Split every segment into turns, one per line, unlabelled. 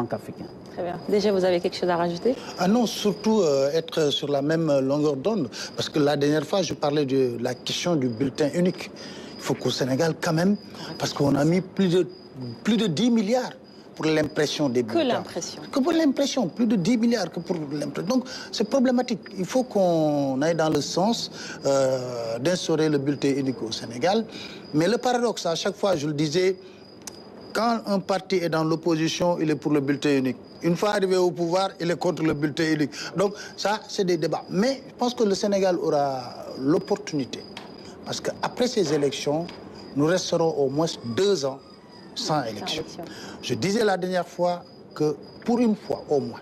africain.
Très bien. Déjà, vous avez quelque chose à rajouter?
Ah non, surtout être sur la même longueur d'onde. Parce que la dernière fois, je parlais de la question du bulletin unique. Il faut qu'au Sénégal, quand même, parce qu'on a mis plus de 10 milliards pour l'impression des bulletins.
Que l'impression.
Que pour l'impression, plus de 10 milliards que pour l'impression. Donc, c'est problématique. Il faut qu'on aille dans le sens d'instaurer le bulletin unique au Sénégal. Mais le paradoxe, à chaque fois, je le disais, quand un parti est dans l'opposition, il est pour le bulletin unique. Une fois arrivé au pouvoir, il est contre le bulletin unique. Donc ça, c'est des débats. Mais je pense que le Sénégal aura l'opportunité. Parce qu'après ces élections, nous resterons au moins 2 ans sans élection. Je disais la dernière fois que pour une fois au moins,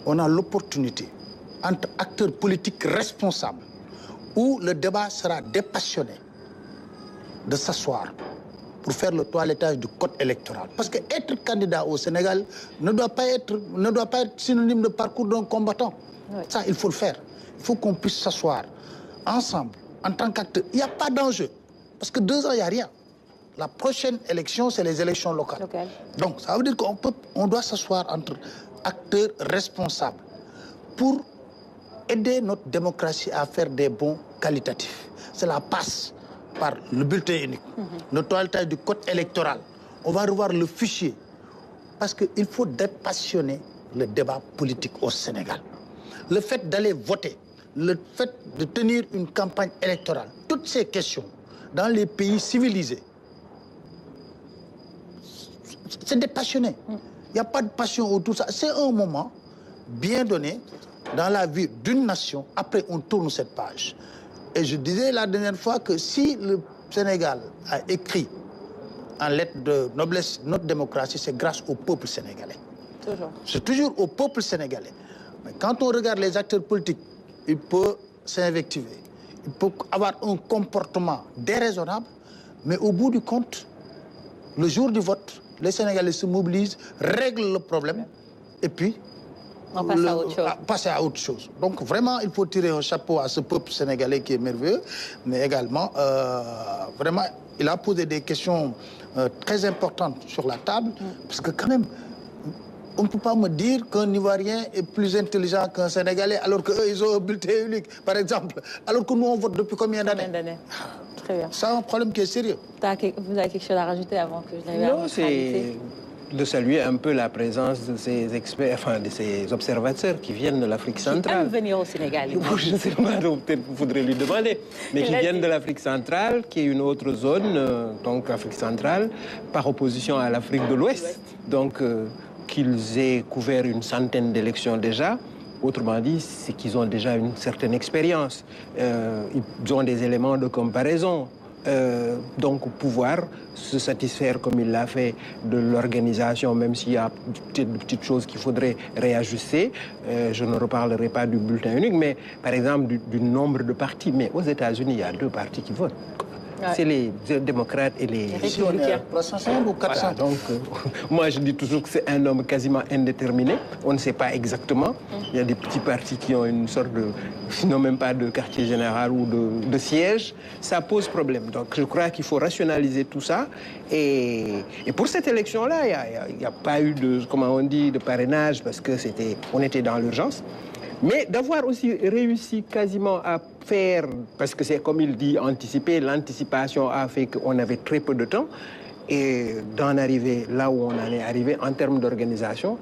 on a l'opportunité entre acteurs politiques responsables où le débat sera dépassionné de s'asseoir pour faire le toilettage du code électoral. Parce qu'être candidat au Sénégal ne doit pas être synonyme de parcours d'un combattant. Oui. Ça, il faut le faire. Il faut qu'on puisse s'asseoir ensemble, en tant qu'acteur. Il n'y a pas d'enjeu. Parce que 2 ans, il n'y a rien. La prochaine élection, c'est les élections locales. Donc, ça veut dire qu'on doit s'asseoir entre acteurs responsables pour aider notre démocratie à faire des bons qualitatifs. Cela passe par le bulletin unique, le toilettage du code électoral. On va revoir le fichier. Parce qu'il faut dépassionner le débat politique au Sénégal. Le fait d'aller voter, le fait de tenir une campagne électorale, toutes ces questions, dans les pays civilisés, c'est dépassionné. Il n'y a pas de passion autour de ça. C'est un moment bien donné dans la vie d'une nation. Après, on tourne cette page. Et je disais la dernière fois que si le Sénégal a écrit en lettres de noblesse notre démocratie, c'est grâce au peuple sénégalais.
Toujours.
C'est toujours au peuple sénégalais. Mais quand on regarde les acteurs politiques, il peut s'invectiver. Il peut avoir un comportement déraisonnable, mais au bout du compte, le jour du vote, les Sénégalais se mobilisent, règlent le problème, et puis
on passe à autre chose.
Passer à autre chose. Donc vraiment, il faut tirer un chapeau à ce peuple sénégalais qui est merveilleux, mais également, vraiment, il a posé des questions très importantes sur la table, parce que quand même, on ne peut pas me dire qu'un Ivoirien est plus intelligent qu'un Sénégalais, alors qu'eux, ils ont un bulletin unique, par exemple, alors que nous, on vote depuis combien d'années?
Très bien.
C'est un problème qui est sérieux.
Vous avez quelque chose à rajouter avant que je n'arrive à votre
c'est de saluer un peu la présence de ces experts, enfin de ces observateurs qui viennent de l'Afrique centrale.
Qui aiment venir au Sénégal.
Je ne sais pas, peut-être vous faudrez lui demander, mais qui viennent de l'Afrique centrale, qui est une autre zone, donc Afrique centrale, par opposition à l'Afrique de l'Ouest. Donc qu'ils aient couvert une centaine d'élections déjà. Autrement dit, c'est qu'ils ont déjà une certaine expérience. Ils ont des éléments de comparaison. Donc pouvoir se satisfaire comme il l'a fait de l'organisation, même s'il y a de petites choses qu'il faudrait réajuster. Je ne reparlerai pas du bulletin unique, mais par exemple du nombre de partis. Mais aux États-Unis, il y a 2 partis qui votent. Ouais. C'est les démocrates et les
républicains.
305 ou 400.
Voilà, donc, moi, je dis toujours que c'est un nombre quasiment indéterminé. On ne sait pas exactement. Il y a des petits partis qui ont une sorte de... sinon même pas de quartier général ou de siège. Ça pose problème. Donc, je crois qu'il faut rationaliser tout ça. Et pour cette élection-là, il n'y a pas eu de, comment on dit, de parrainage parce que on était dans l'urgence. Mais d'avoir aussi réussi quasiment à faire, parce que c'est comme il dit, anticiper, l'anticipation a fait qu'on avait très peu de temps, et d'en arriver là où on en est arrivé en termes d'organisation,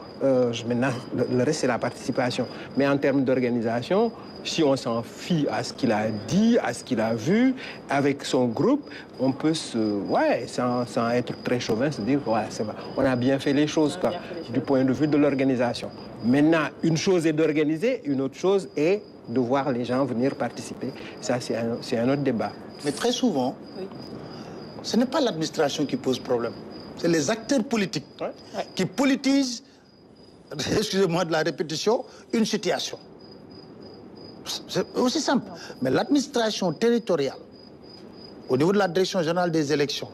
maintenant le reste c'est la participation. Mais en termes d'organisation, si on s'en fie à ce qu'il a dit, à ce qu'il a vu, avec son groupe, on peut sans être très chauvin, se dire, ouais, c'est vrai, on a bien fait les choses, quoi, du point de vue de l'organisation. Maintenant, une chose est d'organiser, une autre chose est de voir les gens venir participer. Ça, c'est un autre débat.
Mais très souvent, ce n'est pas l'administration qui pose problème. C'est les acteurs politiques qui politisent, excusez-moi de la répétition, une situation. C'est aussi simple. Mais l'administration territoriale, au niveau de la direction générale des élections,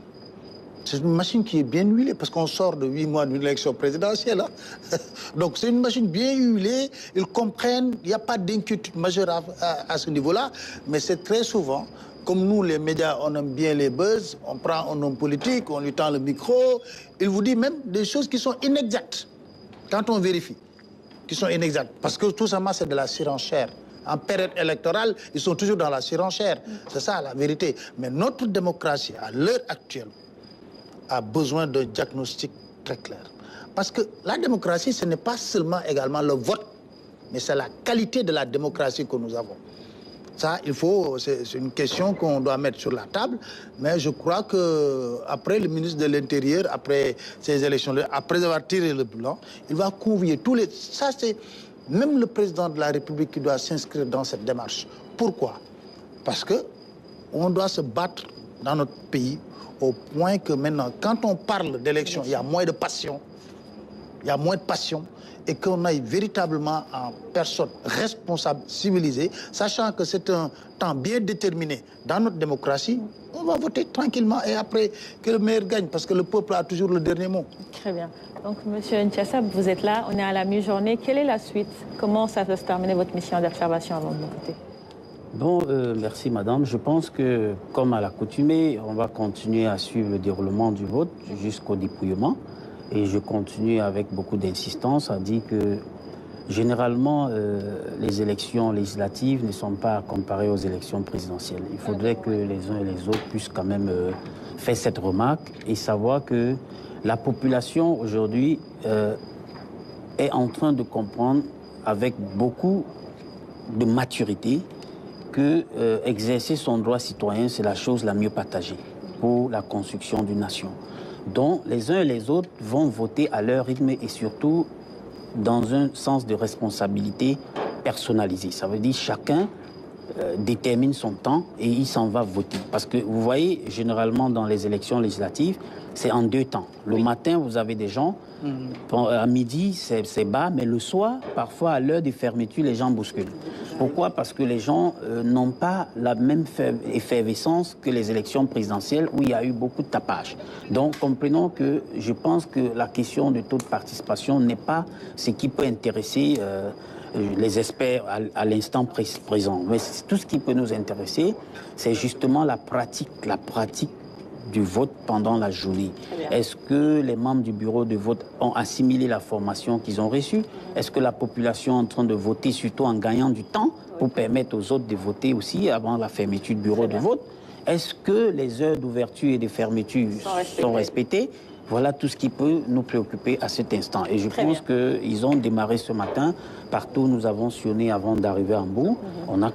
c'est une machine qui est bien huilée, parce qu'on sort de 8 mois d'une élection présidentielle. Hein. Donc c'est une machine bien huilée, ils comprennent, il n'y a pas d'inquiétude majeure à ce niveau-là, mais c'est très souvent, comme nous les médias, on aime bien les buzz, on prend un homme politique, on lui tend le micro, il vous dit même des choses qui sont inexactes. quand on vérifie, qui sont inexactes, parce que tout simplement c'est de la surenchère. En période électorale, ils sont toujours dans la surenchère. C'est ça la vérité. Mais notre démocratie, à l'heure actuelle, a besoin d'un diagnostic très clair. Parce que la démocratie, ce n'est pas seulement également le vote, mais c'est la qualité de la démocratie que nous avons. Ça, c'est une question qu'on doit mettre sur la table. Mais je crois qu'après le ministre de l'Intérieur, après ces élections-là, après avoir tiré le bilan, il va convier tous les... Ça, c'est même le président de la République qui doit s'inscrire dans cette démarche. Pourquoi? Parce qu'on doit se battre dans notre pays au point que maintenant, quand on parle d'élections, il y a moins de passion. Il y a moins de passion. Et qu'on aille véritablement en personne responsable, civilisée, sachant que c'est un temps bien déterminé dans notre démocratie, on va voter tranquillement et après que le meilleur gagne, parce que le peuple a toujours le dernier mot.
Très bien. Donc, Monsieur Ntiassa, vous êtes là, on est à la mi-journée. Quelle est la suite? Comment ça va se terminer votre mission d'observation avant de mon côté?
Bon, merci madame. Je pense que, comme à l'accoutumée, on va continuer à suivre le déroulement du vote jusqu'au dépouillement. Et je continue avec beaucoup d'insistance à dire que généralement, les élections législatives ne sont pas comparées aux élections présidentielles. Il faudrait que les uns et les autres puissent quand même faire cette remarque et savoir que la population aujourd'hui est en train de comprendre avec beaucoup de maturité que exercer son droit citoyen, c'est la chose la mieux partagée pour la construction d'une nation. Donc, les uns et les autres vont voter à leur rythme et surtout dans un sens de responsabilité personnalisée. Ça veut dire chacun détermine son temps et il s'en va voter. Parce que vous voyez, généralement dans les élections législatives, c'est en deux temps. Le matin, vous avez des gens, à midi, c'est bas, mais le soir, parfois à l'heure de fermeture, les gens bousculent. Pourquoi? Parce que les gens n'ont pas la même effervescence que les élections présidentielles où il y a eu beaucoup de tapage. Donc, comprenons que je pense que la question du taux de participation n'est pas ce qui peut intéresser les experts à l'instant présent. Mais tout ce qui peut nous intéresser, c'est justement la pratique du vote pendant la journée. Est-ce que les membres du bureau de vote ont assimilé la formation qu'ils ont reçue? Est-ce que la population est en train de voter surtout en gagnant du temps pour permettre aux autres de voter aussi avant la fermeture du bureau de vote? Est-ce que les heures d'ouverture et de fermeture sont respectées? Voilà tout ce qui peut nous préoccuper à cet instant. Et je pense qu'ils ont démarré ce matin. Partout, nous avons sillonné avant d'arriver à Mbou. On a